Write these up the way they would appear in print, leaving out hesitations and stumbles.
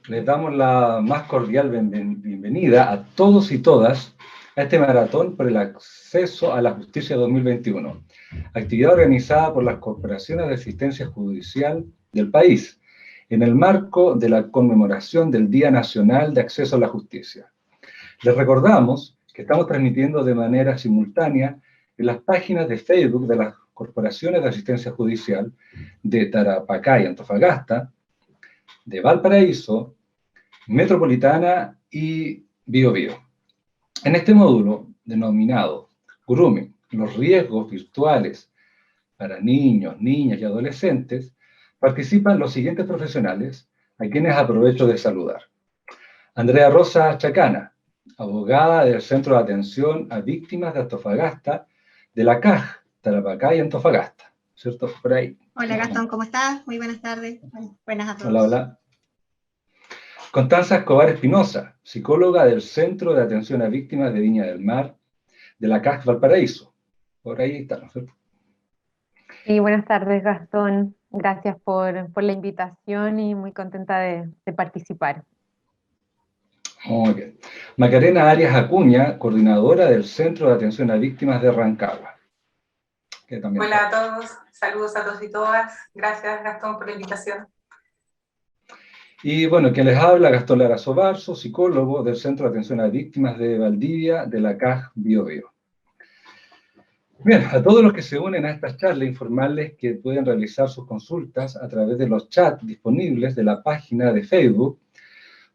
les damos la más cordial bienvenida a todos y todas a este maratón por el acceso a la justicia 2021, actividad organizada por las corporaciones de asistencia judicial del país, en el marco de la conmemoración del Día Nacional de Acceso a la Justicia. Les recordamos que estamos transmitiendo de manera simultánea en las páginas de Facebook de las corporaciones de asistencia judicial de Tarapacá y Antofagasta, de Valparaíso, Metropolitana y Biobío. En este módulo, denominado Grooming, los riesgos virtuales para niños, niñas y adolescentes, participan los siguientes profesionales, a quienes aprovecho de saludar. Andrea Rosa Chacana, abogada del Centro de Atención a Víctimas de Antofagasta, de la CAJ, Tarapacá y Antofagasta, ¿cierto? Por ahí. Hola Gastón, ¿cómo estás? Muy buenas tardes. Buenas a todos. Hola, hola. Constanza Escobar Espinosa, psicóloga del Centro de Atención a Víctimas de Viña del Mar, de la CAJ Valparaíso. Por ahí está, ¿no es cierto? Sí, buenas tardes, Gastón. Gracias por la invitación y muy contenta de participar. Muy bien. Macarena Arias Acuña, coordinadora del Centro de Atención a Víctimas de Rancagua. Hola a todos, saludos a todos y todas. Gracias, Gastón, por la invitación. Y bueno, quien les habla, Gastón Lara Sobarzo, psicólogo del Centro de Atención a Víctimas de Valdivia, de la CAJ Biobío. Bien, a todos los que se unen a esta charla, informarles que pueden realizar sus consultas a través de los chats disponibles de la página de Facebook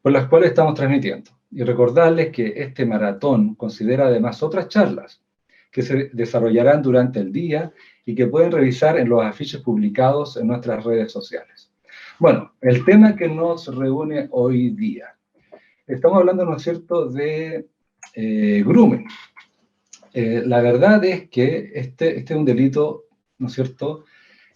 por las cuales estamos transmitiendo. Y recordarles que este maratón considera además otras charlas que se desarrollarán durante el día y que pueden revisar en los afiches publicados en nuestras redes sociales. Bueno, el tema que nos reúne hoy día. Estamos hablando, ¿no es cierto?, de grooming. La verdad es que este es un delito, ¿no es cierto?,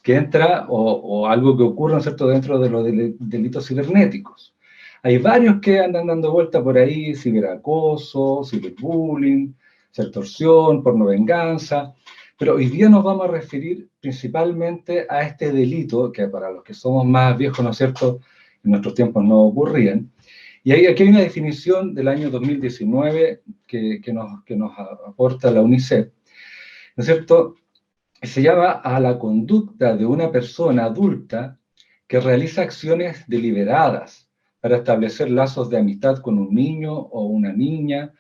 que entra, o algo que ocurre, ¿no es cierto?, dentro de los delitos cibernéticos. Hay varios que andan dando vuelta por ahí: ciberacoso, ciberbullying, extorsión, pornovenganza. Pero hoy día nos vamos a referir principalmente a este delito, que para los que somos más viejos, ¿no es cierto?, en nuestros tiempos no ocurrían. Y aquí hay una definición del año 2019 que nos aporta la UNICEF, ¿no es cierto?, se llama a la conducta de una persona adulta que realiza acciones deliberadas para establecer lazos de amistad con un niño o una niña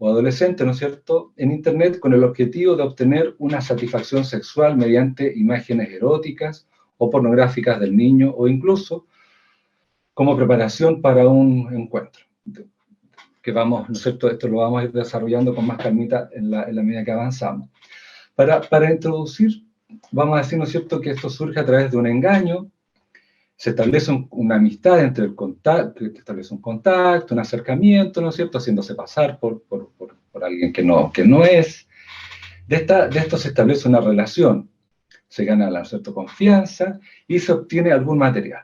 o adolescente, ¿no es cierto?, en Internet con el objetivo de obtener una satisfacción sexual mediante imágenes eróticas o pornográficas del niño, o incluso como preparación para un encuentro. Que vamos, ¿no es cierto?, esto lo vamos a ir desarrollando con más calmita en la medida que avanzamos. Para introducir, vamos a decir, ¿no es cierto?, que esto surge a través de un engaño. Se establece una amistad entre el contacto, se establece un contacto, un acercamiento, ¿no es cierto?, haciéndose pasar por alguien que no es. De esto se establece una relación, se gana, ¿no es cierto?, confianza y se obtiene algún material.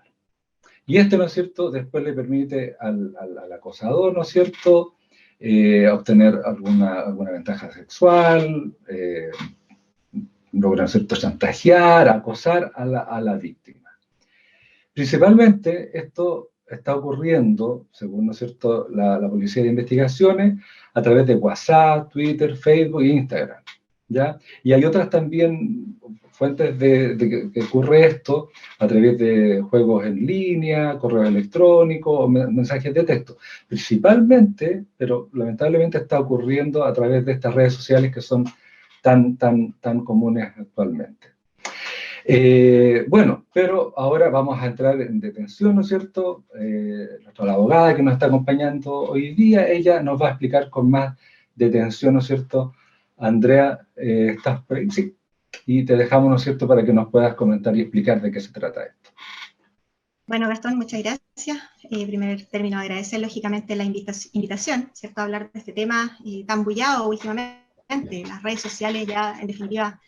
Y esto, ¿no es cierto?, después le permite al acosador, ¿no es cierto?, obtener alguna ventaja sexual, logran, ¿no es cierto?, chantajear, acosar a la víctima. Principalmente esto está ocurriendo, según, ¿no es cierto?, la Policía de Investigaciones, a través de WhatsApp, Twitter, Facebook e Instagram, ¿ya? Y hay otras también fuentes de que ocurre esto a través de juegos en línea, correo electrónico, mensajes de texto. Principalmente, pero lamentablemente está ocurriendo a través de estas redes sociales que son tan comunes actualmente. Bueno, pero ahora vamos a entrar en detención, ¿no es cierto? La abogada que nos está acompañando hoy día, ella nos va a explicar con más detención, ¿no es cierto? Andrea, ¿estás por ahí? Sí. Y te dejamos, ¿no es cierto?, para que nos puedas comentar y explicar de qué se trata esto. Bueno, Gastón, muchas gracias. En primer término, agradecer lógicamente la invitación, ¿cierto?, a hablar de este tema tan bullado últimamente. Las redes sociales ya, en definitiva,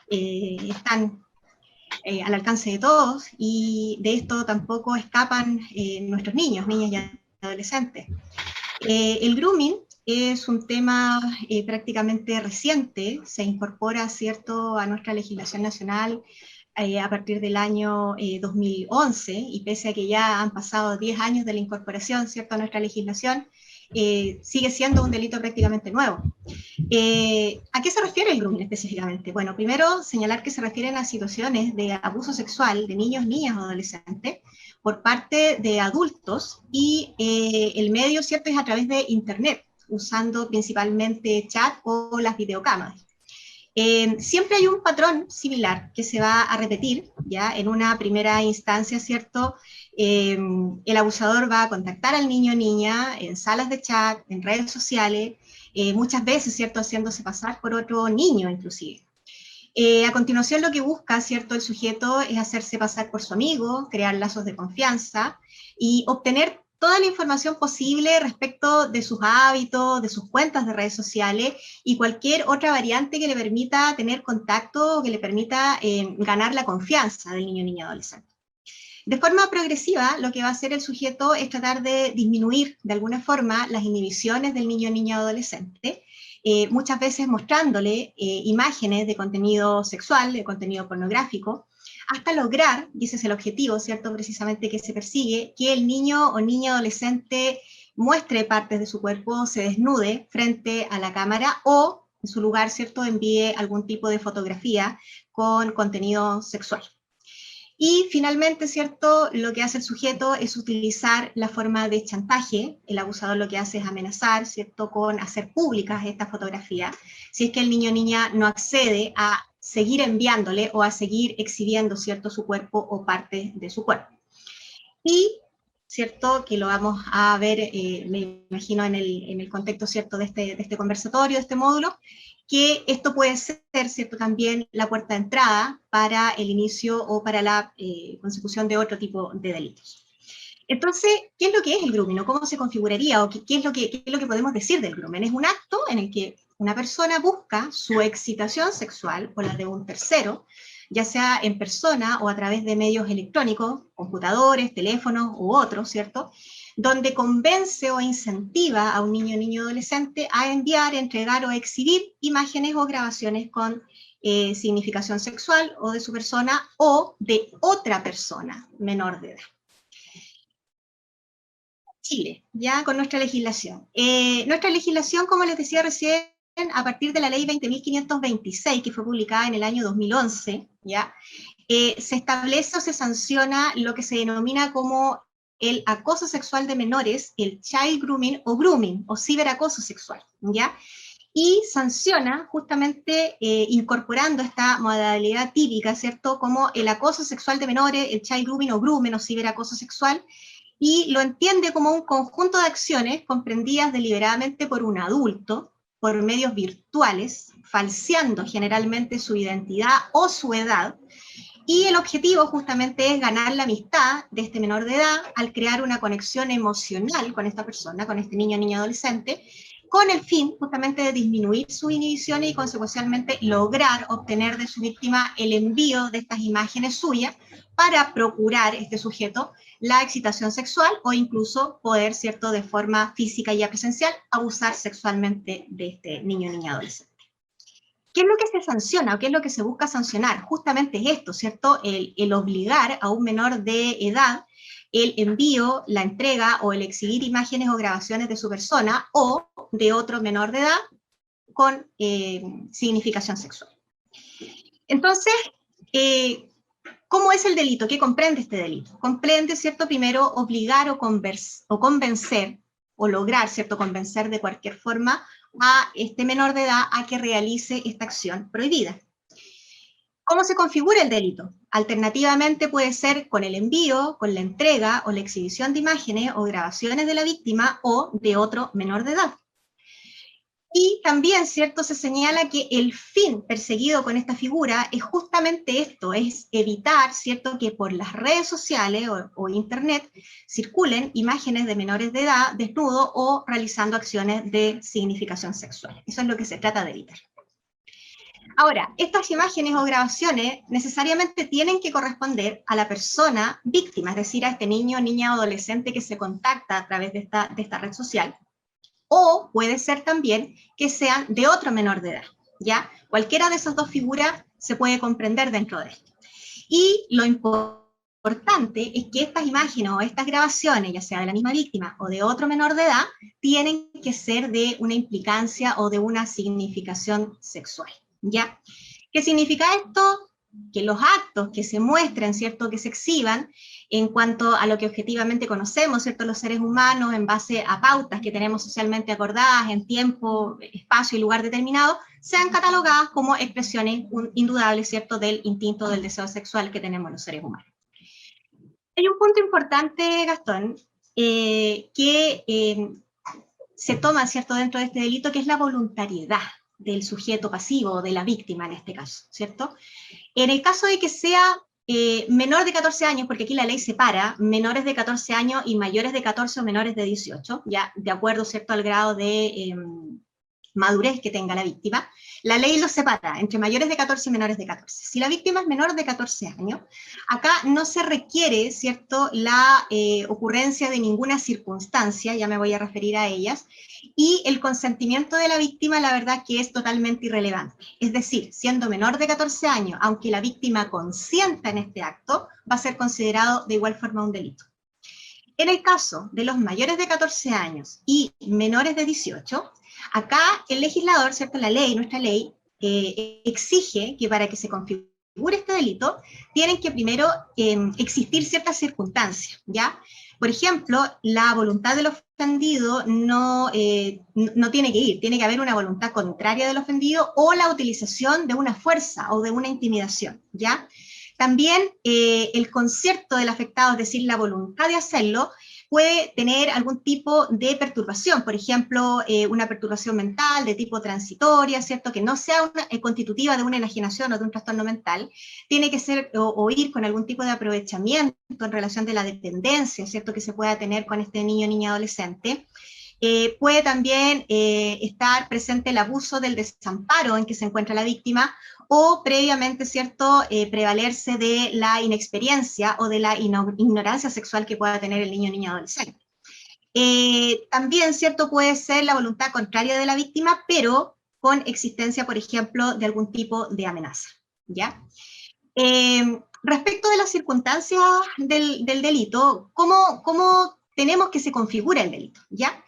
están al alcance de todos, y de esto tampoco escapan nuestros niños, niñas y adolescentes. El grooming es un tema prácticamente reciente, se incorpora, ¿cierto?, a nuestra legislación nacional a partir del año 2011, y pese a que ya han pasado 10 años de la incorporación, ¿cierto?, a nuestra legislación, sigue siendo un delito prácticamente nuevo. ¿A qué se refiere el grooming específicamente? Bueno, primero señalar que se refieren a situaciones de abuso sexual de niños, niñas o adolescentes por parte de adultos, y el medio, ¿cierto?, es a través de Internet, usando principalmente chat o las videocámaras. Siempre hay un patrón similar que se va a repetir, ¿ya? En una primera instancia, ¿cierto? El abusador va a contactar al niño o niña en salas de chat, en redes sociales, muchas veces, ¿cierto?, haciéndose pasar por otro niño, inclusive. A continuación, lo que busca, ¿cierto?, el sujeto es hacerse pasar por su amigo, crear lazos de confianza y obtener toda la información posible respecto de sus hábitos, de sus cuentas de redes sociales y cualquier otra variante que le permita tener contacto o que le permita ganar la confianza del niño o niña adolescente. De forma progresiva, lo que va a hacer el sujeto es tratar de disminuir de alguna forma las inhibiciones del niño o niña adolescente, muchas veces mostrándole imágenes de contenido sexual, de contenido pornográfico, hasta lograr, y ese es el objetivo, ¿cierto?, precisamente que se persigue, que el niño o niña adolescente muestre partes de su cuerpo, se desnude frente a la cámara o, en su lugar, ¿cierto?, envíe algún tipo de fotografía con contenido sexual. Y finalmente, ¿cierto?, lo que hace el sujeto es utilizar la forma de chantaje. El abusador lo que hace es amenazar, ¿cierto?, con hacer públicas estas fotografías, si es que el niño o niña no accede a seguir enviándole o a seguir exhibiendo, ¿cierto?, su cuerpo o parte de su cuerpo. Y, ¿cierto?, que lo vamos a ver, me imagino, en el contexto, ¿cierto?, de este conversatorio, de este módulo, que esto puede ser, ¿cierto?, también la puerta de entrada para el inicio o para la consecución de otro tipo de delitos. Entonces, ¿qué es lo que es el grooming? ¿O cómo se configuraría? ¿O qué es lo que podemos decir del grooming? Es un acto en el que una persona busca su excitación sexual o la de un tercero, ya sea en persona o a través de medios electrónicos, computadores, teléfonos u otros, ¿cierto?, donde convence o incentiva a un niño o niño adolescente a enviar, entregar o exhibir imágenes o grabaciones con significación sexual o de su persona o de otra persona menor de edad. Chile, ya con nuestra legislación. Nuestra legislación, como les decía recién, a partir de la ley 20.526, que fue publicada en el año 2011, ¿ya? Se establece o se sanciona lo que se denomina como el acoso sexual de menores, el child grooming o ciberacoso sexual, ¿ya? Y sanciona justamente incorporando esta modalidad típica, ¿cierto?, como el acoso sexual de menores, el child grooming o ciberacoso sexual, y lo entiende como un conjunto de acciones comprendidas deliberadamente por un adulto, por medios virtuales, falseando generalmente su identidad o su edad, y el objetivo justamente es ganar la amistad de este menor de edad al crear una conexión emocional con esta persona, con este niño o niña adolescente, con el fin justamente de disminuir sus inhibiciones y consecuencialmente lograr obtener de su víctima el envío de estas imágenes suyas para procurar este sujeto la excitación sexual o incluso poder, ¿cierto?, de forma física y presencial, abusar sexualmente de este niño o niña adolescente. ¿Qué es lo que se sanciona o qué es lo que se busca sancionar? Justamente es esto, ¿cierto?, el obligar a un menor de edad el envío, la entrega o el exhibir imágenes o grabaciones de su persona o de otro menor de edad con significación sexual. Entonces, ¿cómo es el delito? ¿Qué comprende este delito? Comprende, ¿cierto?, primero obligar o convencer o lograr, ¿cierto?, convencer de cualquier forma a este menor de edad a que realice esta acción prohibida. ¿Cómo se configura el delito? Alternativamente puede ser con el envío, con la entrega o la exhibición de imágenes o grabaciones de la víctima o de otro menor de edad. Y también, ¿cierto?, se señala que el fin perseguido con esta figura es justamente esto, es evitar, ¿cierto?, que por las redes sociales o internet circulen imágenes de menores de edad desnudos o realizando acciones de significación sexual. Eso es lo que se trata de evitar. Ahora, estas imágenes o grabaciones necesariamente tienen que corresponder a la persona víctima, es decir, a este niño, niña o adolescente que se contacta a través de esta red social. O puede ser también que sean de otro menor de edad, ¿ya? Cualquiera de esas dos figuras se puede comprender dentro de esto. Y lo importante es que estas imágenes o estas grabaciones, ya sea de la misma víctima o de otro menor de edad, tienen que ser de una implicancia o de una significación sexual, ¿ya? ¿Qué significa esto? Que los actos que se muestren, ¿cierto?, que se exhiban en cuanto a lo que objetivamente conocemos, ¿cierto?, los seres humanos en base a pautas que tenemos socialmente acordadas en tiempo, espacio y lugar determinado, sean catalogadas como expresiones indudables, ¿cierto?, del instinto del deseo sexual que tenemos los seres humanos. Hay un punto importante, Gastón, que se toma, ¿cierto?, dentro de este delito, que es la voluntariedad del sujeto pasivo, de la víctima en este caso, ¿cierto? En el caso de que sea menor de 14 años, porque aquí la ley separa menores de 14 años y mayores de 14 o menores de 18, ya de acuerdo, ¿cierto?, al grado de madurez que tenga la víctima, la ley los separa entre mayores de 14 y menores de 14. Si la víctima es menor de 14 años, acá no se requiere, ¿cierto?, la ocurrencia de ninguna circunstancia, ya me voy a referir a ellas, y el consentimiento de la víctima, la verdad que es totalmente irrelevante. Es decir, siendo menor de 14 años, aunque la víctima consienta en este acto, va a ser considerado de igual forma un delito. En el caso de los mayores de 14 años y menores de 18, acá el legislador, ¿cierto?, la ley, nuestra ley, exige que para que se configure este delito, tienen que primero existir ciertas circunstancias, ¿ya? Por ejemplo, la voluntad del ofendido no tiene que ir, tiene que haber una voluntad contraria del ofendido o la utilización de una fuerza o de una intimidación, ¿ya? También el concierto del afectado, es decir, la voluntad de hacerlo, puede tener algún tipo de perturbación, por ejemplo, una perturbación mental de tipo transitoria, ¿cierto?, que no sea constitutiva de una enajenación o de un trastorno mental, tiene que ser o ir con algún tipo de aprovechamiento en relación de la dependencia, ¿cierto?, que se pueda tener con este niño, niña, adolescente. Puede también estar presente el abuso del desamparo en que se encuentra la víctima, o previamente, ¿cierto?, prevalerse de la inexperiencia o de la ignorancia sexual que pueda tener el niño o niña adolescente. También, ¿cierto?, puede ser la voluntad contraria de la víctima, pero con existencia, por ejemplo, de algún tipo de amenaza, ¿ya? Respecto de las circunstancias del delito, ¿cómo tenemos que se configura el delito, ¿ya?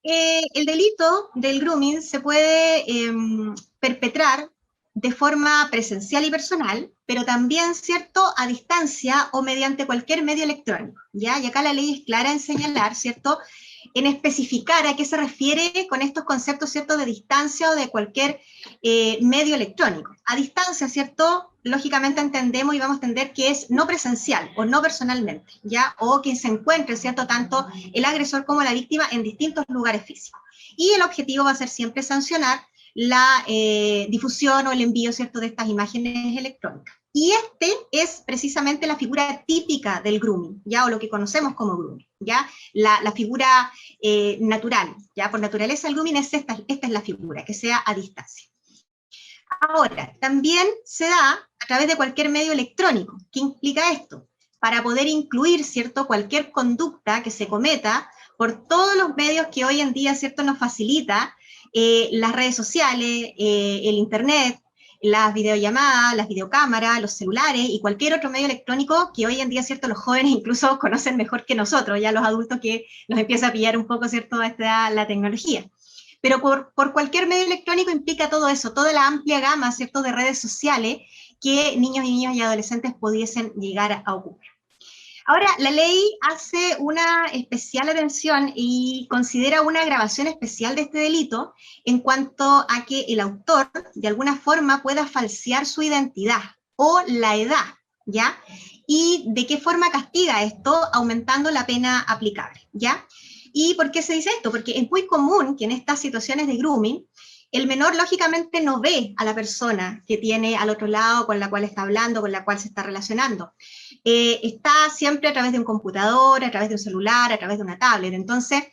El delito del grooming se puede perpetrar de forma presencial y personal, pero también, ¿cierto?, a distancia o mediante cualquier medio electrónico, ¿ya? Y acá la ley es clara en señalar, ¿cierto?, en especificar a qué se refiere con estos conceptos, ¿cierto?, de distancia o de cualquier medio electrónico. A distancia, ¿cierto?, lógicamente entendemos y vamos a entender que es no presencial o no personalmente, ¿ya? O que se encuentre, ¿cierto?, tanto el agresor como la víctima en distintos lugares físicos. Y el objetivo va a ser siempre sancionar la difusión o el envío, ¿cierto?, de estas imágenes electrónicas. Y este es precisamente la figura típica del grooming, ¿ya? O lo que conocemos como grooming, ¿ya? La figura natural, ¿ya? Por naturaleza el grooming es esta es la figura, que sea a distancia. Ahora, también se da a través de cualquier medio electrónico. ¿Qué implica esto? Para poder incluir, ¿cierto?, cualquier conducta que se cometa por todos los medios que hoy en día, ¿cierto?, nos facilita las redes sociales, el internet, las videollamadas, las videocámaras, los celulares y cualquier otro medio electrónico que hoy en día, ¿cierto?, los jóvenes incluso conocen mejor que nosotros, ya los adultos que nos empieza a pillar un poco, ¿cierto?, la tecnología. Pero por cualquier medio electrónico implica todo eso, toda la amplia gama, ¿cierto?, de redes sociales que niños y niñas y adolescentes pudiesen llegar a ocupar. Ahora, la ley hace una especial atención y considera una gravación especial de este delito en cuanto a que el autor, de alguna forma, pueda falsear su identidad o la edad, ¿ya? Y de qué forma castiga esto, aumentando la pena aplicable, ¿ya? ¿Y por qué se dice esto? Porque es muy común que en estas situaciones de grooming, el menor lógicamente no ve a la persona que tiene al otro lado, con la cual está hablando, con la cual se está relacionando. Está siempre a través de un computador, a través de un celular, a través de una tablet. Entonces,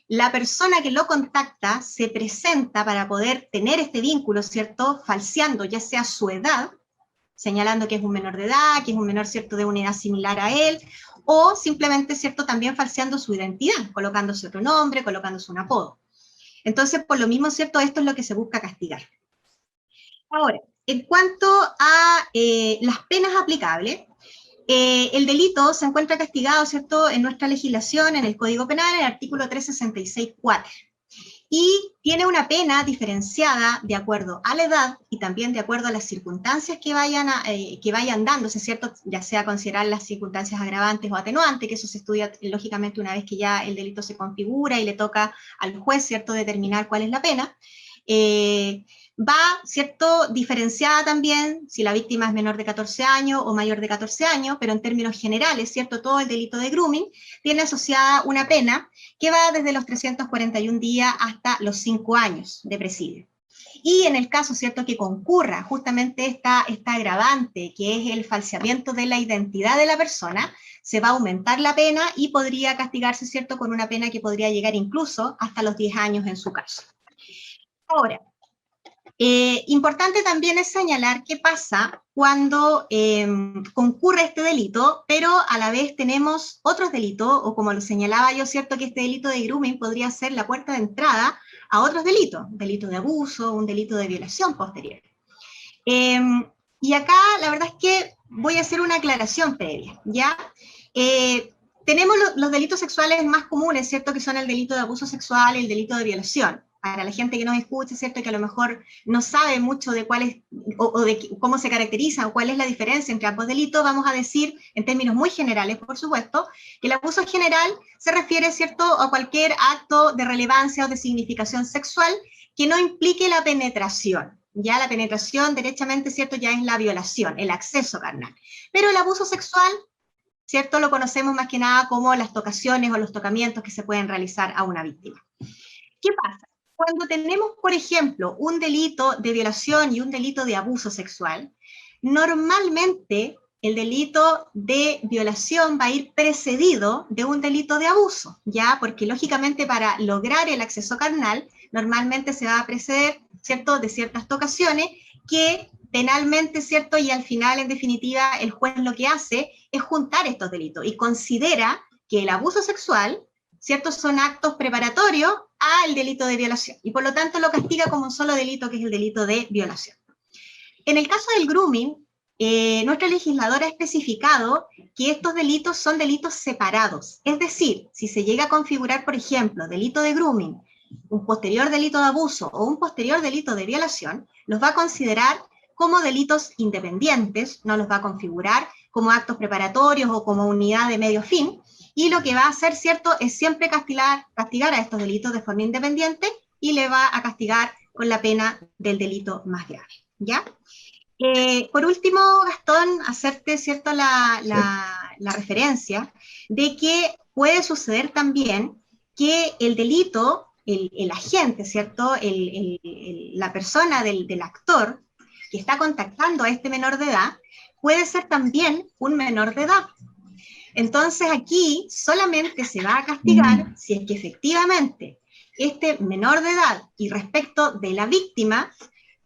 la persona que lo contacta se presenta para poder tener este vínculo, ¿cierto?, falseando ya sea su edad, señalando que es un menor de edad, que es un menor, ¿cierto?, de una edad similar a él, o simplemente, ¿cierto?, también falseando su identidad, colocándose otro nombre, colocándose un apodo. Entonces, por lo mismo, ¿cierto?, esto es lo que se busca castigar. Ahora, en cuanto a las penas aplicables, el delito se encuentra castigado, ¿cierto?, en nuestra legislación, en el Código Penal, en el artículo 366.4. Y tiene una pena diferenciada de acuerdo a la edad y también de acuerdo a las circunstancias que vayan dándose, ¿cierto? Ya sea considerar las circunstancias agravantes o atenuantes, que eso se estudia lógicamente una vez que ya el delito se configura y le toca al juez, ¿cierto?, determinar cuál es la pena. Va, ¿cierto?, diferenciada también si la víctima es menor de 14 años o mayor de 14 años, pero en términos generales, ¿cierto?, todo el delito de grooming tiene asociada una pena que va desde los 341 días hasta los 5 años de presidio. Y en el caso, ¿cierto?, que concurra justamente esta agravante, que es el falseamiento de la identidad de la persona, se va a aumentar la pena y podría castigarse, ¿cierto?, con una pena que podría llegar incluso hasta los 10 años en su caso. Ahora, importante también es señalar qué pasa cuando concurre este delito, pero a la vez tenemos otros delitos, o como lo señalaba yo, ¿cierto?, que este delito de grooming podría ser la puerta de entrada a otros delitos, un delito de abuso, un delito de violación posterior. Y acá la verdad es que voy a hacer una aclaración previa, ¿ya? Tenemos los delitos sexuales más comunes, ¿cierto?, que son el delito de abuso sexual y el delito de violación. Para la gente que nos escucha, ¿cierto?, que a lo mejor no sabe mucho de cuál es, o de cómo se caracteriza, o cuál es la diferencia entre ambos delitos, vamos a decir, en términos muy generales, por supuesto, que el abuso general se refiere, ¿cierto?, a cualquier acto de relevancia o de significación sexual que no implique la penetración. Ya la penetración, derechamente, ¿cierto?, ya es la violación, el acceso carnal. Pero el abuso sexual, ¿cierto?, lo conocemos más que nada como las tocaciones o los tocamientos que se pueden realizar a una víctima. ¿Qué pasa? Cuando tenemos, por ejemplo, un delito de violación y un delito de abuso sexual, normalmente el delito de violación va a ir precedido de un delito de abuso, ¿ya? Porque lógicamente para lograr el acceso carnal, normalmente se va a preceder, ¿cierto?, de ciertas tocaciones que penalmente, ¿cierto?, y al final, en definitiva, el juez lo que hace es juntar estos delitos y considera que el abuso sexual, ¿cierto?, son actos preparatorios al delito de violación, y por lo tanto lo castiga como un solo delito, que es el delito de violación. En el caso del grooming, nuestra legisladora ha especificado que estos delitos son delitos separados, es decir, si se llega a configurar, por ejemplo, delito de grooming, un posterior delito de abuso o un posterior delito de violación, los va a considerar como delitos independientes, no los va a configurar como actos preparatorios o como unidad de medio fin, y lo que va a hacer, ¿cierto?, es siempre castigar a estos delitos de forma independiente y le va a castigar con la pena del delito más grave, ¿ya? Por último, Gastón, hacerte, ¿cierto?, la referencia de que puede suceder también que el delito, el agente, ¿cierto?, la persona del actor que está contactando a este menor de edad, puede ser también un menor de edad. Entonces aquí solamente se va a castigar si es que efectivamente este menor de edad y respecto de la víctima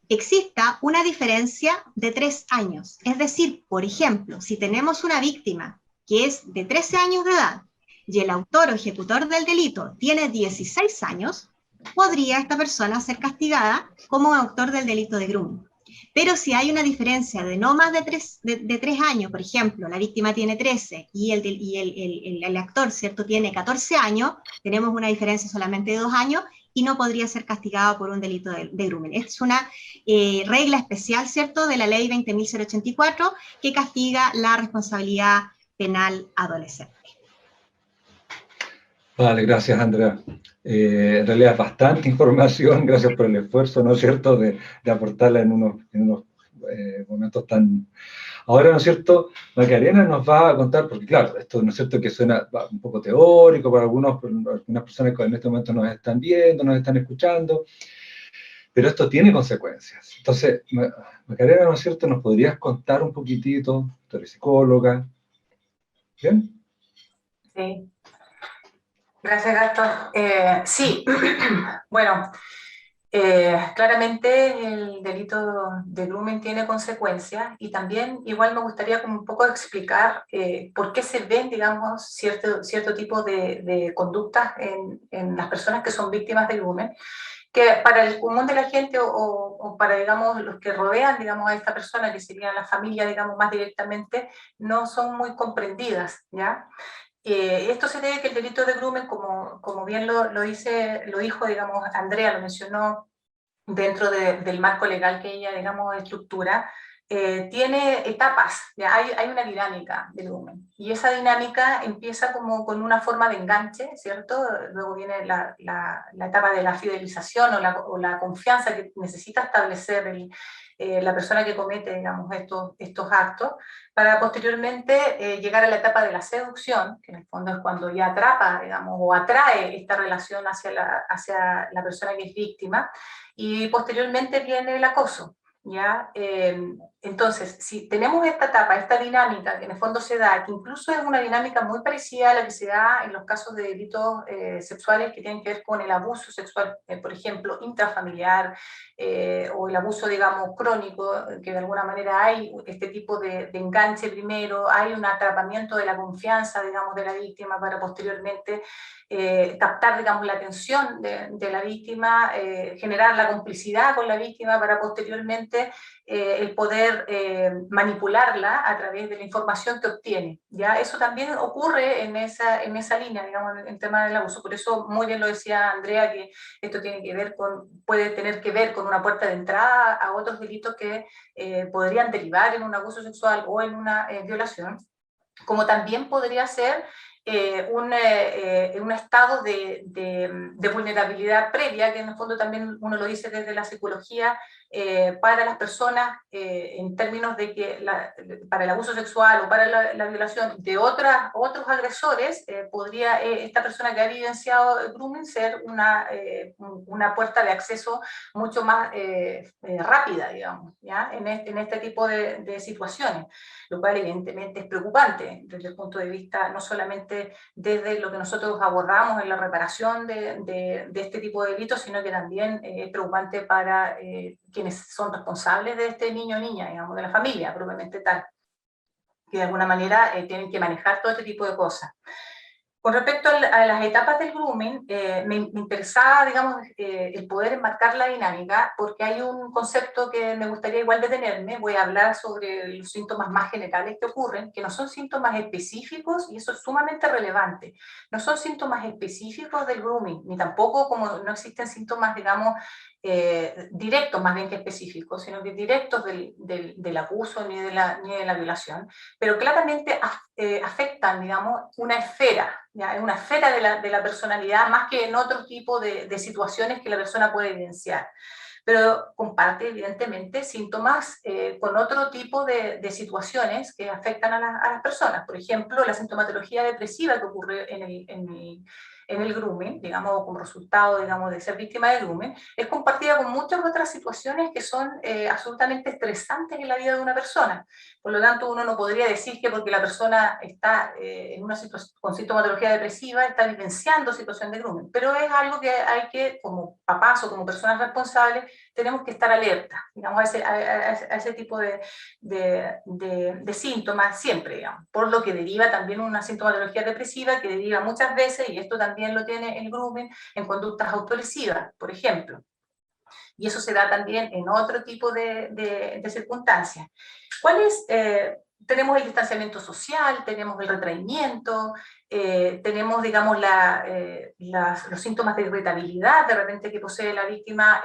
exista una diferencia de 3 años. Es decir, por ejemplo, si tenemos una víctima que es de 13 años de edad y el autor o ejecutor del delito tiene 16 años, podría esta persona ser castigada como autor del delito de grooming. Pero si hay una diferencia de no más de 3 años, por ejemplo, la víctima tiene 13 y el actor, ¿cierto?, tiene 14 años, tenemos una diferencia solamente de 2 años y no podría ser castigado por un delito de grooming. Es una regla especial, ¿cierto?, de la ley 20.084 que castiga la responsabilidad penal adolescente. Vale, gracias, Andrea. En realidad es bastante información, gracias por el esfuerzo, ¿no es cierto?, de aportarla en unos momentos tan... Ahora, ¿no es cierto?, Macarena nos va a contar, porque claro, esto, ¿no es cierto?, que suena un poco teórico para algunas personas que en este momento nos están viendo, nos están escuchando, pero esto tiene consecuencias. Entonces, Macarena, ¿no es cierto?, ¿nos podrías contar un poquitito? Tú eres psicóloga. ¿Bien? Sí. Gracias, Gastón. Sí, bueno, claramente el delito de grooming tiene consecuencias y también igual me gustaría como un poco explicar por qué se ven, digamos, cierto tipo de conductas en las personas que son víctimas de grooming que para el común de la gente o para, digamos, los que rodean, digamos, a esta persona, que sería la familia, digamos, más directamente, no son muy comprendidas, ¿ya? Esto se debe que el delito de grooming, como bien lo dijo, digamos, Andrea, lo mencionó dentro del marco legal que ella, digamos, estructura, tiene etapas, ¿ya? Hay una dinámica del grooming, y esa dinámica empieza como con una forma de enganche, ¿cierto? Luego viene la etapa de la fidelización o la confianza que necesita establecer la persona que comete, digamos, estos actos, para posteriormente llegar a la etapa de la seducción, que en el fondo es cuando ya atrapa, digamos, o atrae esta relación hacia la persona que es víctima, y posteriormente viene el acoso, ¿ya? Entonces, si tenemos esta etapa, esta dinámica que en el fondo se da, que incluso es una dinámica muy parecida a la que se da en los casos de delitos sexuales que tienen que ver con el abuso sexual, por ejemplo, intrafamiliar, o el abuso, digamos, crónico, que de alguna manera hay este tipo de enganche primero, hay un atrapamiento de la confianza, digamos, de la víctima para posteriormente captar, digamos, la atención de la víctima, generar la complicidad con la víctima para posteriormente el poder manipularla a través de la información que obtiene. ¿Ya? Eso también ocurre en esa línea, digamos, en el tema del abuso. Por eso muy bien lo decía Andrea, que esto puede tener que ver con una puerta de entrada a otros delitos que podrían derivar en un abuso sexual o en una violación, como también podría ser un estado de vulnerabilidad previa, que en el fondo también uno lo dice desde la psicología, para las personas en términos de que para el abuso sexual o para la violación de otros agresores, podría esta persona que ha evidenciado el grooming ser una puerta de acceso mucho más rápida, digamos, ¿ya? En este tipo de situaciones, lo cual evidentemente es preocupante desde el punto de vista no solamente desde lo que nosotros abordamos en la reparación de este tipo de delitos, sino que también es preocupante para quienes son responsables de este niño o niña, digamos, de la familia propiamente tal, que de alguna manera tienen que manejar todo este tipo de cosas. Con respecto a las etapas del grooming, me interesaba, digamos, el poder enmarcar la dinámica, porque hay un concepto que me gustaría igual detenerme. Voy a hablar sobre los síntomas más generales que ocurren, que no son síntomas específicos, y eso es sumamente relevante. No son síntomas específicos del grooming, ni tampoco como no existen síntomas, digamos, directos más bien que específicos, sino que directos del abuso ni de la violación, pero claramente afectan, digamos, una esfera, ¿ya? Una esfera de la personalidad, más que en otro tipo de situaciones que la persona puede evidenciar. Pero comparte, evidentemente, síntomas con otro tipo de situaciones que afectan a las personas. Por ejemplo, la sintomatología depresiva que ocurre en el grooming, digamos, como resultado, digamos, de ser víctima de grooming, es compartida con muchas otras situaciones que son absolutamente estresantes en la vida de una persona. Por lo tanto, uno no podría decir que porque la persona está en una situación con sintomatología depresiva, está vivenciando situación de grooming, pero es algo que hay que, como papás o como personas responsables, tenemos que estar alerta, digamos, a ese tipo de síntomas siempre, digamos, por lo que deriva también una sintomatología depresiva que deriva muchas veces, y esto también lo tiene el grooming, en conductas autolesivas, por ejemplo. Y eso se da también en otro tipo de circunstancias. ¿Cuáles? Tenemos el distanciamiento social, tenemos el retraimiento, tenemos, digamos, los síntomas de irritabilidad de repente que posee la víctima,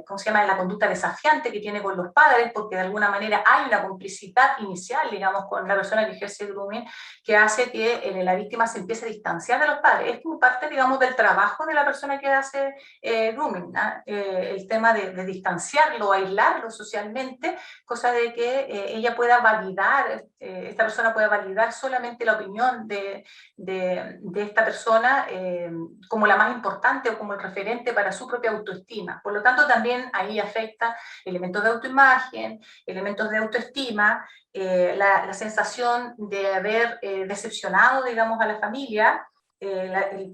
¿cómo se llama? La conducta desafiante que tiene con los padres, porque de alguna manera hay una complicidad inicial, digamos, con la persona que ejerce el grooming, que hace que la víctima se empiece a distanciar de los padres. Es como parte, digamos, del trabajo de la persona que hace grooming, ¿no? El tema de distanciarlo, aislarlo socialmente, cosa de que ella pueda validar, esta persona pueda validar solamente la opinión de esta persona como la más importante o como el referente para su propia autoestima. Por lo tanto, también ahí afecta elementos de autoimagen, elementos de autoestima, la sensación de haber decepcionado, digamos, a la familia,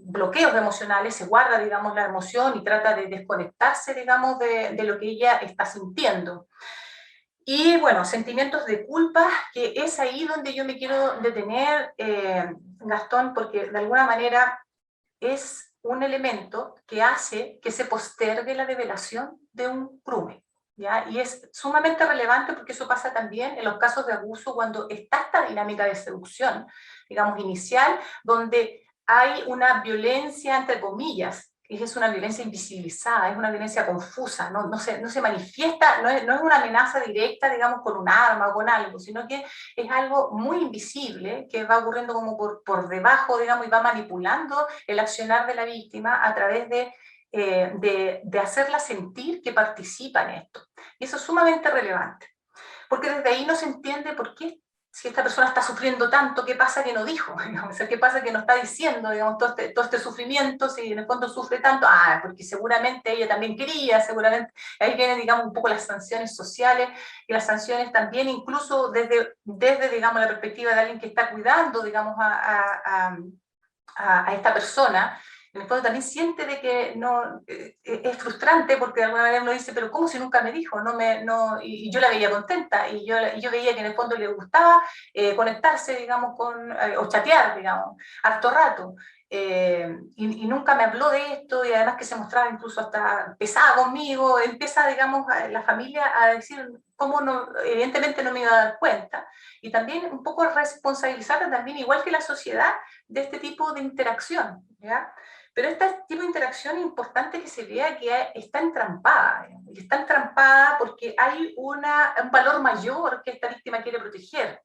bloqueos emocionales, se guarda, digamos, la emoción y trata de desconectarse, digamos, de lo que ella está sintiendo. Y bueno, sentimientos de culpa, que es ahí donde yo me quiero detener, Gastón, porque de alguna manera es un elemento que hace que se postergue la develación de un crimen, ¿ya? Y es sumamente relevante porque eso pasa también en los casos de abuso cuando está esta dinámica de seducción, digamos, inicial, donde hay una violencia, entre comillas, que es una violencia invisibilizada, es una violencia confusa, no se manifiesta, no es una amenaza directa, digamos, con un arma o con algo, sino que es algo muy invisible, que va ocurriendo como por debajo, digamos, y va manipulando el accionar de la víctima a través de hacerla sentir que participa en esto. Y eso es sumamente relevante, porque desde ahí no se entiende por qué, si esta persona está sufriendo tanto, ¿qué pasa que no dijo? O sea, ¿qué pasa que no está diciendo, digamos, todo este sufrimiento, si en el fondo sufre tanto? Ah, porque seguramente ella también quería, seguramente, ahí vienen, digamos, un poco las sanciones sociales, y las sanciones también, incluso desde digamos, la perspectiva de alguien que está cuidando, digamos, a esta persona, en el fondo también siente de que no, es frustrante porque de alguna manera uno dice, pero ¿cómo si nunca me dijo? Y yo la veía contenta y yo veía que en el fondo le gustaba conectarse, digamos, o chatear, digamos, harto rato. Y nunca me habló de esto y además que se mostraba incluso hasta pesada conmigo, empieza, digamos, la familia a decir, ¿cómo no? Evidentemente no me iba a dar cuenta. Y también un poco responsabilizarla también, igual que la sociedad, de este tipo de interacción, ¿ya? Pero este tipo de interacción es importante que se vea que está entrampada, y está entrampada porque hay un valor mayor que esta víctima quiere proteger,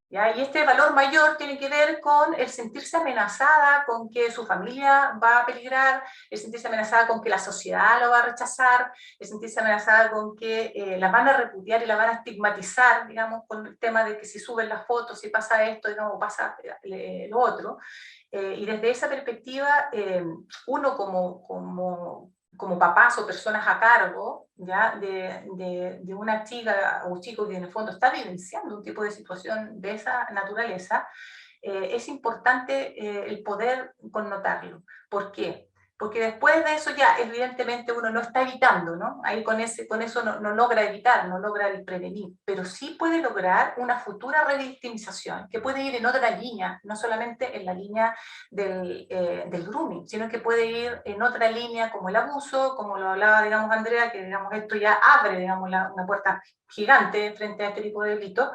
¿ya? Y este valor mayor tiene que ver con el sentirse amenazada, con que su familia va a peligrar, el sentirse amenazada con que la sociedad lo va a rechazar, el sentirse amenazada con que la van a repudiar y la van a estigmatizar, digamos, con el tema de que si suben las fotos, si pasa esto, digamos, pasa lo otro. Y desde esa perspectiva, uno como papás o personas a cargo, ¿ya? De una chica o un chico que en el fondo está vivenciando un tipo de situación de esa naturaleza, es importante el poder connotarlo. ¿Por qué? Porque después de eso ya evidentemente uno no está evitando, ¿no? Ahí con eso no logra evitar, no logra el prevenir, pero sí puede lograr una futura revictimización, que puede ir en otra línea, no solamente en la línea del grooming, sino que puede ir en otra línea como el abuso, como lo hablaba, digamos, Andrea, que digamos, esto ya abre, digamos, una puerta gigante frente a este tipo de delitos,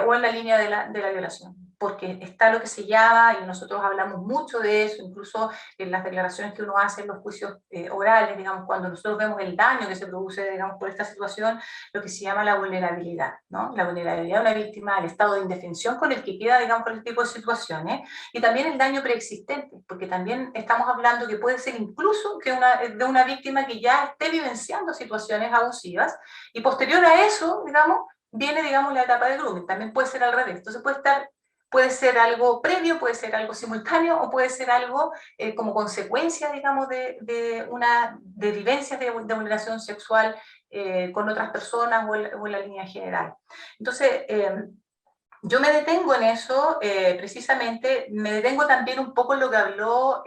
o en la línea de la violación, porque está lo que se llama, y nosotros hablamos mucho de eso, incluso en las declaraciones que uno hace en los juicios orales, digamos, cuando nosotros vemos el daño que se produce, digamos, por esta situación, lo que se llama la vulnerabilidad, ¿no? La vulnerabilidad de una víctima, el estado de indefensión con el que queda, digamos, con este tipo de situaciones, y también el daño preexistente, porque también estamos hablando que puede ser incluso de una víctima que ya esté vivenciando situaciones abusivas, y posterior a eso, digamos, viene, digamos, la etapa de grooming. También puede ser al revés. Entonces puede ser algo previo, puede ser algo simultáneo, o puede ser algo como consecuencia, digamos, de vivencias de vulneración sexual con otras personas o en la línea general. Entonces, yo me detengo en eso, precisamente, me detengo también un poco en lo que habló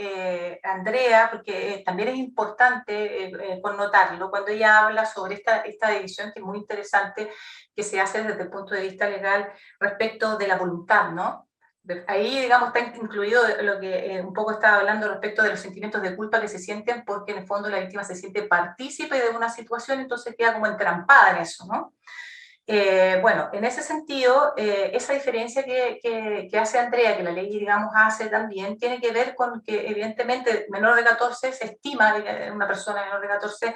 Andrea, porque también es importante connotarlo, cuando ella habla sobre esta división que es muy interesante, que se hace desde el punto de vista legal respecto de la voluntad, ¿no? Ahí, digamos, está incluido lo que un poco estaba hablando respecto de los sentimientos de culpa que se sienten porque en el fondo la víctima se siente partícipe de una situación, entonces queda como entrampada en eso, ¿no? Bueno, en ese sentido, esa diferencia que hace Andrea, que la ley, digamos, hace también, tiene que ver con que, evidentemente, menor de 14 se estima, una persona menor de 14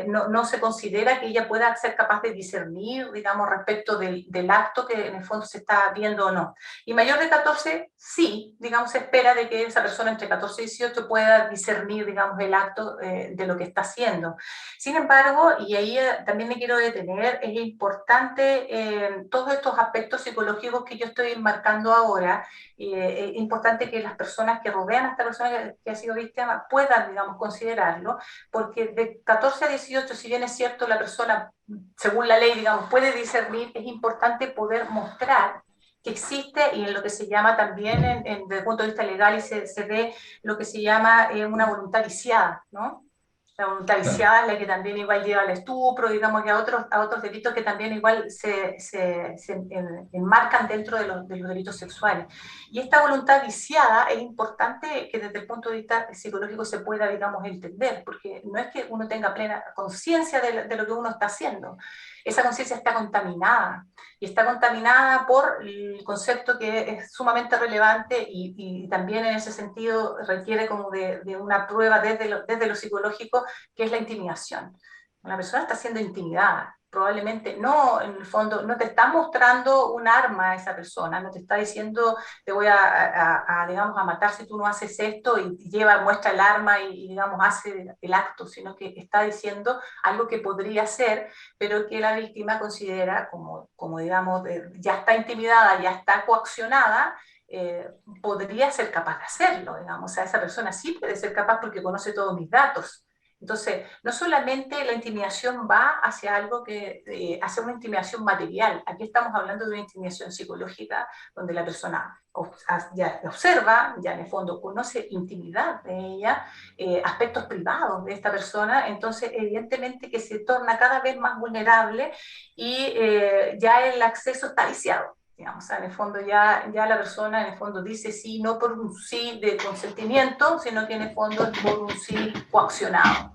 no se considera que ella pueda ser capaz de discernir, digamos, respecto del acto que en el fondo se está viendo o no. Y mayor de 14, sí, digamos, se espera de que esa persona entre 14 y 18 pueda discernir, digamos, el acto de lo que está haciendo. Sin embargo, y ahí también me quiero detener, es importante todos estos aspectos psicológicos que yo estoy marcando ahora, es importante que las personas que rodean a esta persona que ha sido víctima puedan, digamos, considerarlo, porque de 14 a 18, si bien es cierto, la persona, según la ley, digamos, puede discernir, es importante poder mostrar que existe, y en lo que se llama también, desde el punto de vista legal, y se ve lo que se llama una voluntad viciada, ¿no? La voluntad viciada es la que también igual lleva al estupro, digamos que a otros delitos que también igual se enmarcan dentro de los delitos sexuales. Y esta voluntad viciada es importante que desde el punto de vista psicológico se pueda, digamos, entender, porque no es que uno tenga plena conciencia de lo que uno está haciendo. Esa conciencia está contaminada, y está contaminada por el concepto que es sumamente relevante y también en ese sentido requiere como de una prueba desde lo psicológico, que es la intimidación. La persona está siendo intimidada, probablemente no, en el fondo, no te está mostrando un arma a esa persona, no te está diciendo te voy digamos, a matar si tú no haces esto, y muestra el arma y digamos, hace el acto, sino que está diciendo algo que podría ser, pero que la víctima considera como digamos, ya está intimidada, ya está coaccionada, podría ser capaz de hacerlo, digamos, o sea, esa persona sí puede ser capaz porque conoce todos mis datos. Entonces, no solamente la intimidación va hacia algo hacia una intimidación material, aquí estamos hablando de una intimidación psicológica, donde la persona ya observa, ya en el fondo conoce intimidad de ella, aspectos privados de esta persona, entonces evidentemente que se torna cada vez más vulnerable y ya el acceso está viciado. Digamos, o sea, en el fondo ya la persona en el fondo dice sí, no por un sí de consentimiento, sino que en el fondo es por un sí coaccionado.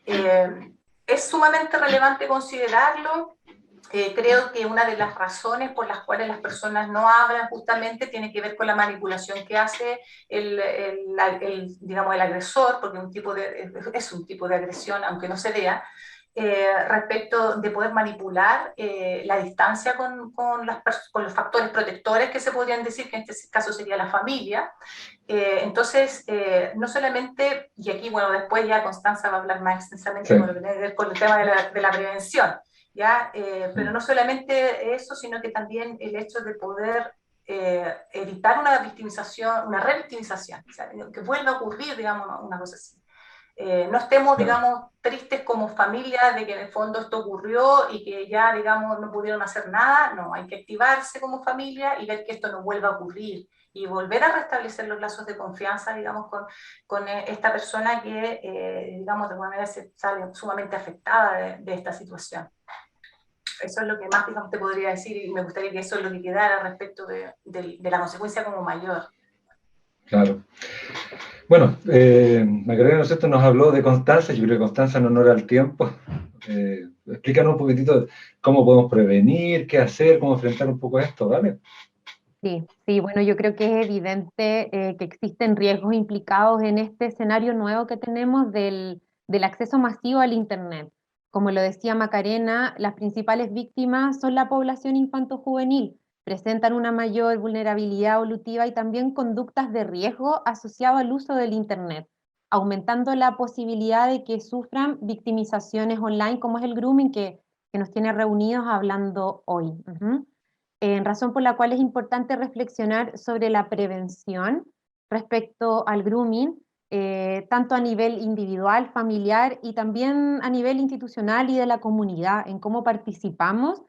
Es sumamente relevante considerarlo. Creo que una de las razones por las cuales las personas no hablan justamente tiene que ver con la manipulación que hace digamos, el agresor, porque es un tipo de agresión, aunque no se vea, respecto de poder manipular la distancia con los factores protectores que se podrían decir, que en este caso sería la familia. Entonces, no solamente, y aquí, bueno, después ya Constanza va a hablar más extensamente con lo que tiene que ver con el tema de la prevención, ¿ya? Pero no solamente eso, sino que también el hecho de poder evitar una victimización, una revictimización, o sea, que vuelva a ocurrir, digamos, una cosa así. No estemos, digamos, tristes como familia de que en el fondo esto ocurrió y que ya, digamos, no pudieron hacer nada. No, hay que activarse como familia y ver que esto no vuelva a ocurrir y volver a restablecer los lazos de confianza, digamos, con esta persona que, digamos, de alguna manera se sale sumamente afectada de esta situación. Eso es lo que más, digamos, te podría decir, y me gustaría que eso es lo que quedara respecto de la consecuencia como mayor. Claro. Bueno, Macarena, ¿no es cierto?, nos habló de Constanza. Yo creo que Constanza, en honor al tiempo, explícanos un poquitito cómo podemos prevenir, qué hacer, cómo enfrentar un poco esto, ¿vale? Sí, bueno, yo creo que es evidente que existen riesgos implicados en este escenario nuevo que tenemos del acceso masivo al Internet. Como lo decía Macarena, las principales víctimas son la población infanto-juvenil, presentan una mayor vulnerabilidad evolutiva y también conductas de riesgo asociado al uso del Internet, aumentando la posibilidad de que sufran victimizaciones online, como es el grooming que nos tiene reunidos hablando hoy. Razón por la cual es importante reflexionar sobre la prevención respecto al grooming, tanto a nivel individual, familiar y también a nivel institucional y de la comunidad, en cómo participamos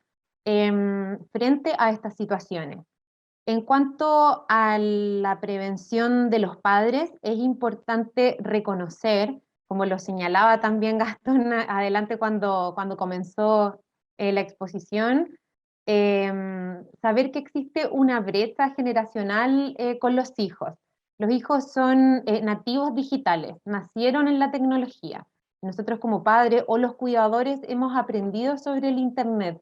frente a estas situaciones. En cuanto a la prevención de los padres, es importante reconocer, como lo señalaba también Gastón adelante cuando comenzó la exposición, saber que existe una brecha generacional con los hijos. Los hijos son nativos digitales, nacieron en la tecnología. Nosotros como padres o los cuidadores hemos aprendido sobre el Internet,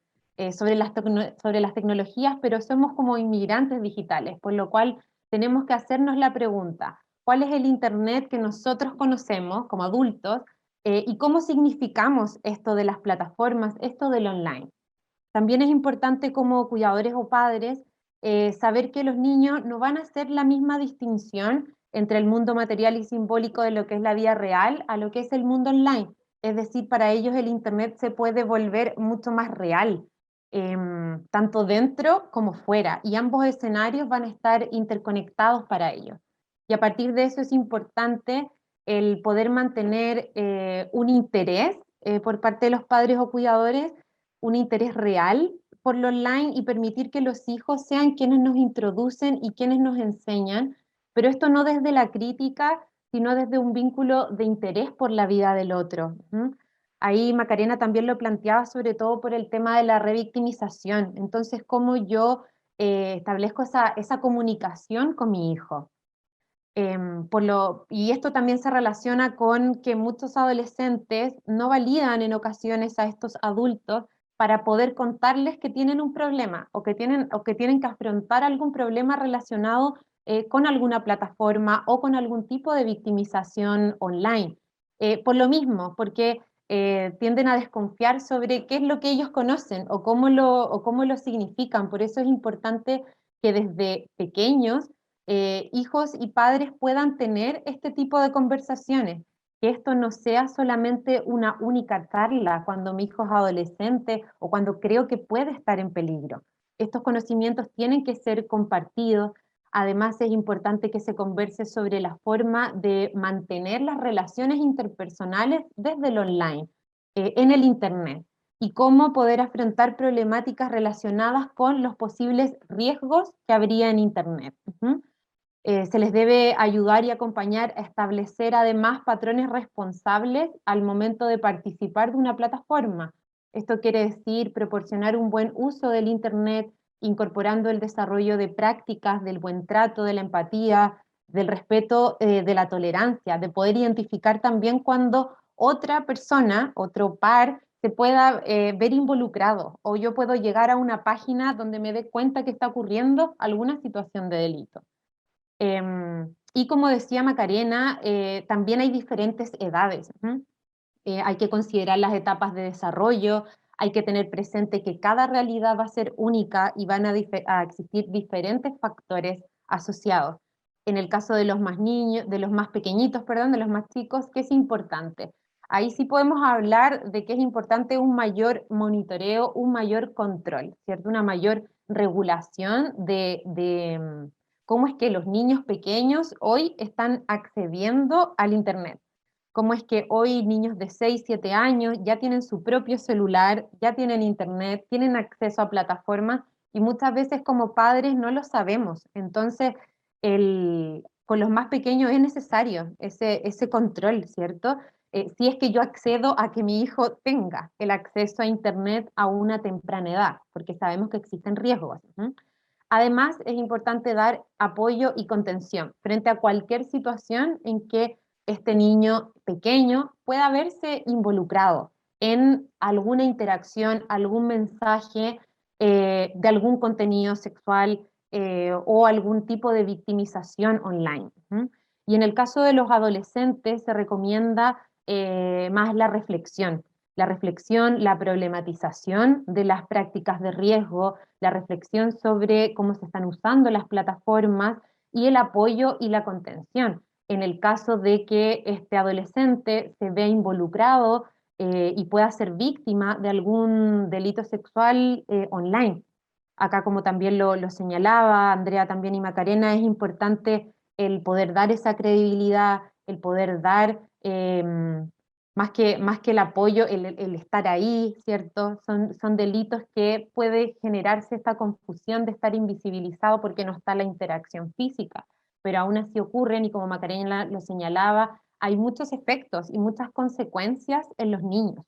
sobre las tecnologías, pero somos como inmigrantes digitales, por lo cual tenemos que hacernos la pregunta, ¿cuál es el Internet que nosotros conocemos como adultos y cómo significamos esto de las plataformas, esto del online? También es importante como cuidadores o padres saber que los niños no van a hacer la misma distinción entre el mundo material y simbólico de lo que es la vida real a lo que es el mundo online. Es decir, para ellos el Internet se puede volver mucho más real, tanto dentro como fuera, y ambos escenarios van a estar interconectados para ellos. Y a partir de eso es importante el poder mantener un interés por parte de los padres o cuidadores, un interés real por lo online y permitir que los hijos sean quienes nos introducen y quienes nos enseñan, pero esto no desde la crítica, sino desde un vínculo de interés por la vida del otro. Ahí Macarena también lo planteaba sobre todo por el tema de la revictimización. Entonces, cómo yo establezco esa comunicación con mi hijo. Y esto también se relaciona con que muchos adolescentes no validan en ocasiones a estos adultos para poder contarles que tienen un problema o que tienen que afrontar algún problema relacionado con alguna plataforma o con algún tipo de victimización online. Por lo mismo, porque tienden a desconfiar sobre qué es lo que ellos conocen o cómo lo significan. Por eso es importante que desde pequeños hijos y padres puedan tener este tipo de conversaciones, que esto no sea solamente una única charla cuando mi hijo es adolescente o cuando creo que puede estar en peligro. Estos conocimientos tienen que ser compartidos. Además, es importante que se converse sobre la forma de mantener las relaciones interpersonales desde el online, en el Internet, y cómo poder afrontar problemáticas relacionadas con los posibles riesgos que habría en Internet. Se les debe ayudar y acompañar a establecer además patrones responsables al momento de participar de una plataforma. Esto quiere decir proporcionar un buen uso del Internet, incorporando el desarrollo de prácticas del buen trato, de la empatía, del respeto, de la tolerancia, de poder identificar también cuando otra persona, otro par, se pueda ver involucrado, o yo puedo llegar a una página donde me dé cuenta que está ocurriendo alguna situación de delito. Y como decía Macarena, también hay diferentes edades. Hay que considerar las etapas de desarrollo, hay que tener presente que cada realidad va a ser única y van a existir diferentes factores asociados. En el caso de los más niños, de los más pequeñitos, perdón, de los más chicos, ¿qué es importante? Ahí sí podemos hablar de que es importante un mayor monitoreo, un mayor control, ¿cierto? Una mayor regulación de cómo es que los niños pequeños hoy están accediendo al Internet. Cómo es que hoy niños de 6, 7 años ya tienen su propio celular, ya tienen Internet, tienen acceso a plataformas y muchas veces como padres no lo sabemos. Entonces, con los más pequeños es necesario ese control, ¿cierto? Si es que yo accedo a que mi hijo tenga el acceso a Internet a una temprana edad, porque sabemos que existen riesgos. Además, es importante dar apoyo y contención frente a cualquier situación en que este niño pequeño pueda verse involucrado en alguna interacción, algún mensaje de algún contenido sexual o algún tipo de victimización online. Y en el caso de los adolescentes se recomienda más la reflexión, la problematización de las prácticas de riesgo, la reflexión sobre cómo se están usando las plataformas y el apoyo y la contención. En el caso de que este adolescente se vea involucrado y pueda ser víctima de algún delito sexual online. Acá, como también lo señalaba Andrea también y Macarena, es importante el poder dar esa credibilidad, el poder dar más que el apoyo, el estar ahí, ¿cierto? Son delitos que puede generarse esta confusión de estar invisibilizado porque no está la interacción física, pero aún así ocurren y como Macarena lo señalaba, hay muchos efectos y muchas consecuencias en los niños.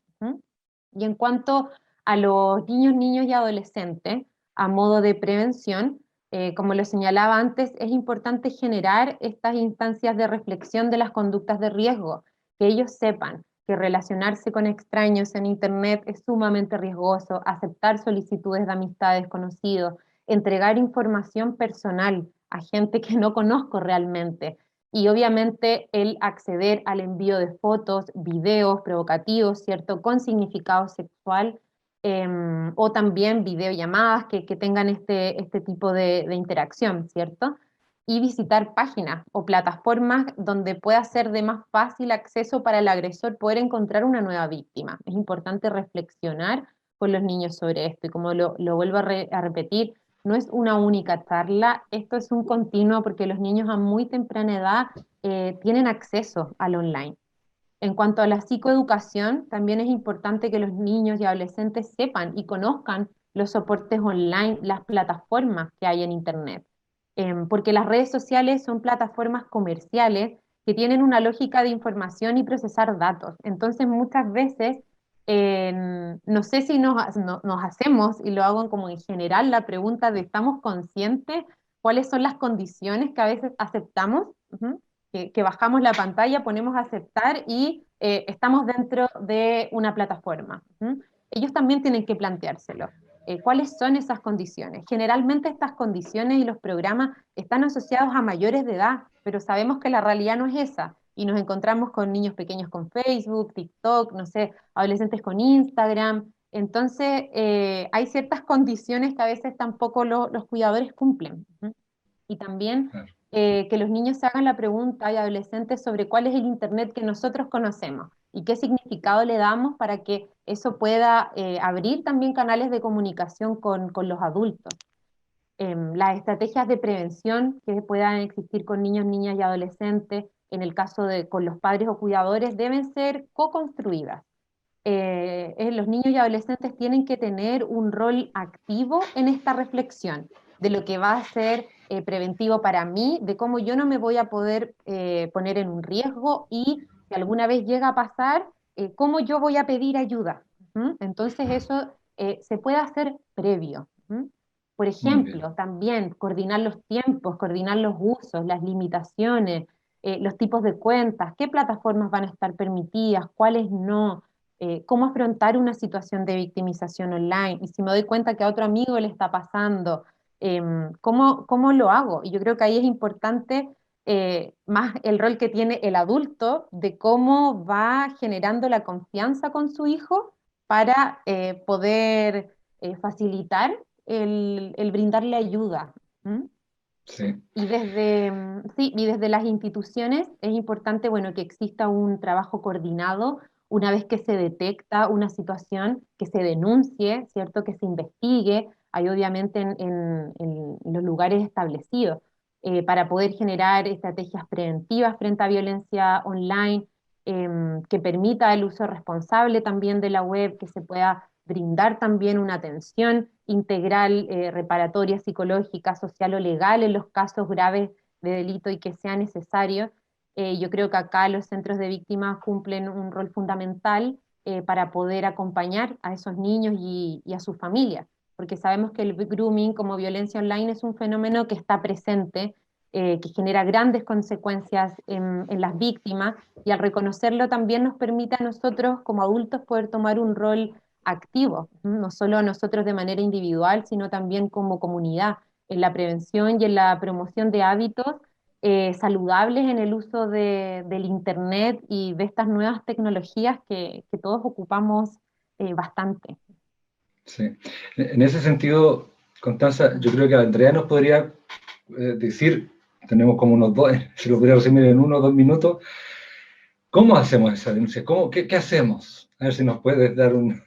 Y en cuanto a los niños y adolescentes, a modo de prevención, como lo señalaba antes, es importante generar estas instancias de reflexión de las conductas de riesgo, que ellos sepan que relacionarse con extraños en Internet es sumamente riesgoso, aceptar solicitudes de amistad desconocidos, entregar información personal a gente que no conozco realmente, y obviamente el acceder al envío de fotos, videos provocativos, ¿cierto?, con significado sexual, o también videollamadas que tengan este tipo de interacción, ¿cierto? Y visitar páginas o plataformas donde pueda ser de más fácil acceso para el agresor poder encontrar una nueva víctima. Es importante reflexionar con los niños sobre esto y como lo vuelvo a repetir, no es una única charla, esto es un continuo porque los niños a muy temprana edad tienen acceso al online. En cuanto a la psicoeducación, también es importante que los niños y adolescentes sepan y conozcan los soportes online, las plataformas que hay en Internet. Porque las redes sociales son plataformas comerciales que tienen una lógica de información y procesar datos. Entonces, muchas veces, no sé si nos hacemos, y lo hago como en general, la pregunta de ¿estamos conscientes cuáles son las condiciones que a veces aceptamos? Que bajamos la pantalla, ponemos a aceptar y estamos dentro de una plataforma. Ellos también tienen que planteárselo. ¿Cuáles son esas condiciones? Generalmente estas condiciones y los programas están asociados a mayores de edad, pero sabemos que la realidad no es esa. Y nos encontramos con niños pequeños con Facebook, TikTok, no sé, adolescentes con Instagram. Entonces, hay ciertas condiciones que a veces tampoco los cuidadores cumplen. Y también Claro. que los niños se hagan la pregunta, y adolescentes, sobre cuál es el Internet que nosotros conocemos y qué significado le damos para que eso pueda abrir también canales de comunicación con los adultos. Las estrategias de prevención que puedan existir con niños, niñas y adolescentes, en el caso de con los padres o cuidadores, deben ser co-construidas. Los niños y adolescentes tienen que tener un rol activo en esta reflexión de lo que va a ser preventivo para mí, de cómo yo no me voy a poder poner en un riesgo y si alguna vez llega a pasar, cómo yo voy a pedir ayuda. Entonces eso se puede hacer previo. Por Muy bien. ejemplo, también coordinar los tiempos, coordinar los usos, las limitaciones, los tipos de cuentas, qué plataformas van a estar permitidas, cuáles no, cómo afrontar una situación de victimización online, y si me doy cuenta que a otro amigo le está pasando, ¿cómo lo hago? Y yo creo que ahí es importante más el rol que tiene el adulto de cómo va generando la confianza con su hijo para poder facilitar el brindarle ayuda. ¿Mm? Sí. Y desde las instituciones es importante, bueno, que exista un trabajo coordinado una vez que se detecta una situación, que se denuncie, ¿cierto? Que se investigue, hay obviamente en los lugares establecidos, para poder generar estrategias preventivas frente a violencia online, que permita el uso responsable también de la web, que se pueda brindar también una atención integral, reparatoria, psicológica, social o legal en los casos graves de delito y que sea necesario. Yo creo que acá los centros de víctimas cumplen un rol fundamental para poder acompañar a esos niños y a sus familias, porque sabemos que el grooming como violencia online es un fenómeno que está presente, que genera grandes consecuencias en las víctimas, y al reconocerlo también nos permite a nosotros como adultos poder tomar un rol activo, no solo nosotros de manera individual, sino también como comunidad, en la prevención y en la promoción de hábitos saludables en el uso del Internet y de estas nuevas tecnologías que todos ocupamos bastante. Sí. En ese sentido, Constanza, yo creo que Andrea nos podría decir, tenemos como unos dos, si lo pudiera resumir en 1 o 2 minutos, ¿cómo hacemos esa denuncia? ¿Qué hacemos? A ver si nos puedes dar un...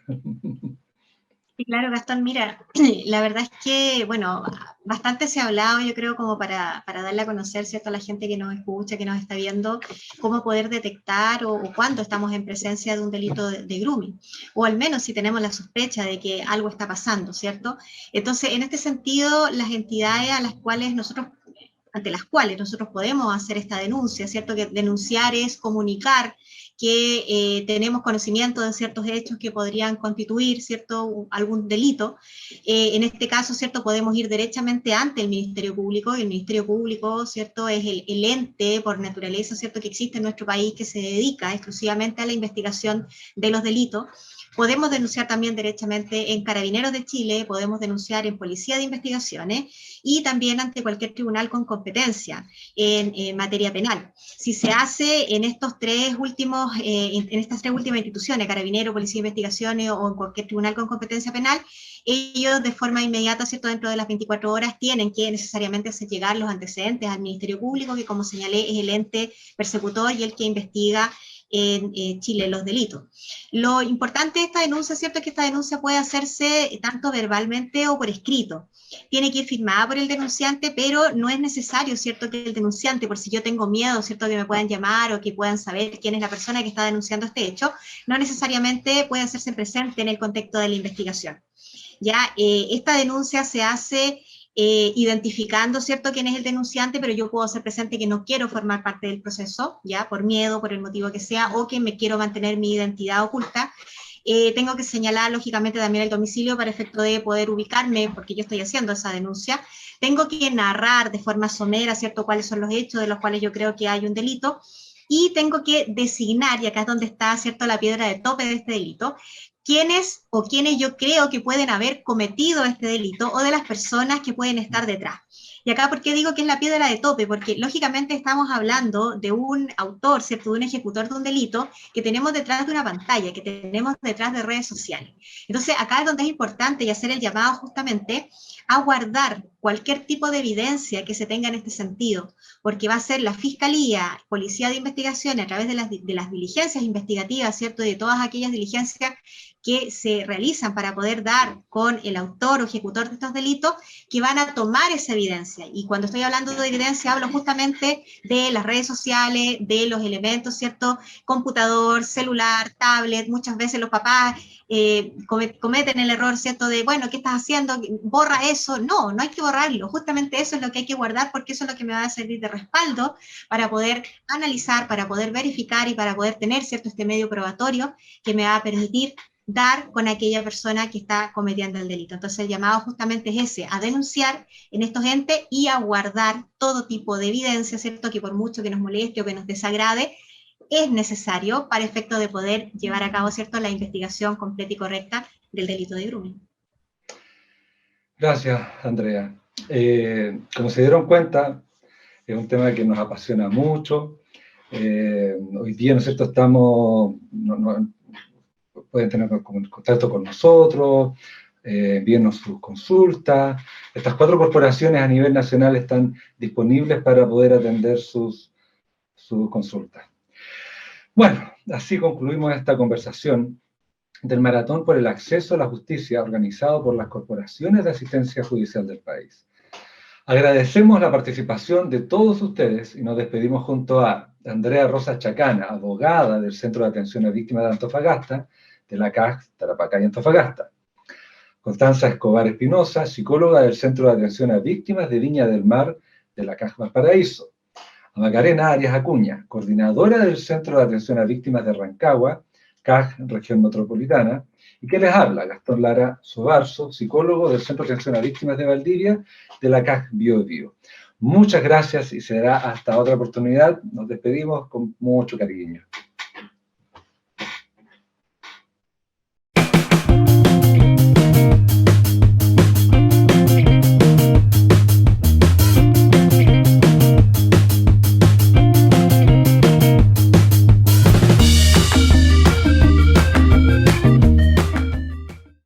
Sí, claro, Gastón, mira, la verdad es que, bueno, bastante se ha hablado, yo creo, como para darle a conocer, ¿cierto?, a la gente que nos escucha, que nos está viendo, cómo poder detectar o cuándo estamos en presencia de un delito de grooming, o al menos si tenemos la sospecha de que algo está pasando, ¿cierto? Entonces, en este sentido, las entidades ante las cuales nosotros podemos hacer esta denuncia, ¿cierto? Que denunciar es comunicar que tenemos conocimiento de ciertos hechos que podrían constituir, ¿cierto?, algún delito. En este caso, ¿cierto?, podemos ir derechamente ante el Ministerio Público, y el Ministerio Público, ¿cierto?, es el ente por naturaleza, ¿cierto?, que existe en nuestro país, que se dedica exclusivamente a la investigación de los delitos. Podemos denunciar también derechamente en Carabineros de Chile, podemos denunciar en Policía de Investigaciones y también ante cualquier tribunal con competencia en materia penal. Si se hace en estas tres últimas instituciones, Carabineros, Policía de Investigaciones o en cualquier tribunal con competencia penal, ellos de forma inmediata, ¿cierto?, dentro de las 24 horas tienen que necesariamente hacer llegar los antecedentes al Ministerio Público, que como señalé es el ente persecutor y el que investiga en Chile los delitos. Lo importante de esta denuncia, ¿cierto?, es que esta denuncia puede hacerse tanto verbalmente o por escrito. Tiene que ir firmada por el denunciante, pero no es necesario, ¿cierto?, que el denunciante, por si yo tengo miedo, ¿cierto?, que me puedan llamar o que puedan saber quién es la persona que está denunciando este hecho, no necesariamente puede hacerse presente en el contexto de la investigación. Ya, esta denuncia se hace identificando, ¿cierto?, quién es el denunciante, pero yo puedo hacer presente que no quiero formar parte del proceso, ya, por miedo, por el motivo que sea, o que me quiero mantener mi identidad oculta. Tengo que señalar, lógicamente, también el domicilio para efecto de poder ubicarme, porque yo estoy haciendo esa denuncia. Tengo que narrar de forma somera, ¿cierto?, cuáles son los hechos de los cuales yo creo que hay un delito, y tengo que designar, y acá es donde está, ¿cierto?, la piedra de tope de este delito, quiénes o quiénes yo creo que pueden haber cometido este delito o de las personas que pueden estar detrás. Y acá, ¿por qué digo que es la piedra de tope? Porque lógicamente estamos hablando de un autor, ¿cierto?, de un ejecutor de un delito que tenemos detrás de una pantalla, que tenemos detrás de redes sociales. Entonces, acá es donde es importante y hacer el llamado justamente a guardar cualquier tipo de evidencia que se tenga en este sentido, porque va a ser la Fiscalía, Policía de Investigaciones, a través de las diligencias investigativas, ¿cierto?, de todas aquellas diligencias que se realizan para poder dar con el autor o ejecutor de estos delitos, que van a tomar esa evidencia. Y cuando estoy hablando de evidencia, hablo justamente de las redes sociales, de los elementos, ¿cierto?, computador, celular, tablet. Muchas veces los papás cometen el error, ¿cierto?, de, bueno, ¿qué estás haciendo? Borra eso. No, no hay que borrarlo. Justamente eso es lo que hay que guardar, porque eso es lo que me va a servir de respaldo para poder analizar, para poder verificar y para poder tener, ¿cierto?, este medio probatorio que me va a permitir dar con aquella persona que está cometiendo el delito. Entonces el llamado justamente es ese, a denunciar en estos entes y a guardar todo tipo de evidencia, ¿cierto?, que por mucho que nos moleste o que nos desagrade, es necesario para efecto de poder llevar a cabo, ¿cierto?, la investigación completa y correcta del delito de grooming. Gracias, Andrea. Como se dieron cuenta, es un tema que nos apasiona mucho. Hoy día, ¿no es cierto?, pueden tener contacto con nosotros, envíennos sus consultas. Estas 4 corporaciones a nivel nacional están disponibles para poder atender sus consultas. Bueno, así concluimos esta conversación del Maratón por el Acceso a la Justicia organizado por las corporaciones de asistencia judicial del país. Agradecemos la participación de todos ustedes y nos despedimos junto a Andrea Rosa Chacana, abogada del Centro de Atención a Víctimas de Antofagasta, de la CAJ Tarapacá y Antofagasta. Constanza Escobar Espinosa, psicóloga del Centro de Atención a Víctimas de Viña del Mar, de la CAJ Valparaíso. A Macarena Arias Acuña, coordinadora del Centro de Atención a Víctimas de Rancagua, CAJ Región Metropolitana, y que les habla, Gastón Lara Sobarzo, psicólogo del Centro de Atención a Víctimas de Valdivia, de la CAJ Bio Bio. Muchas gracias y será hasta otra oportunidad. Nos despedimos con mucho cariño.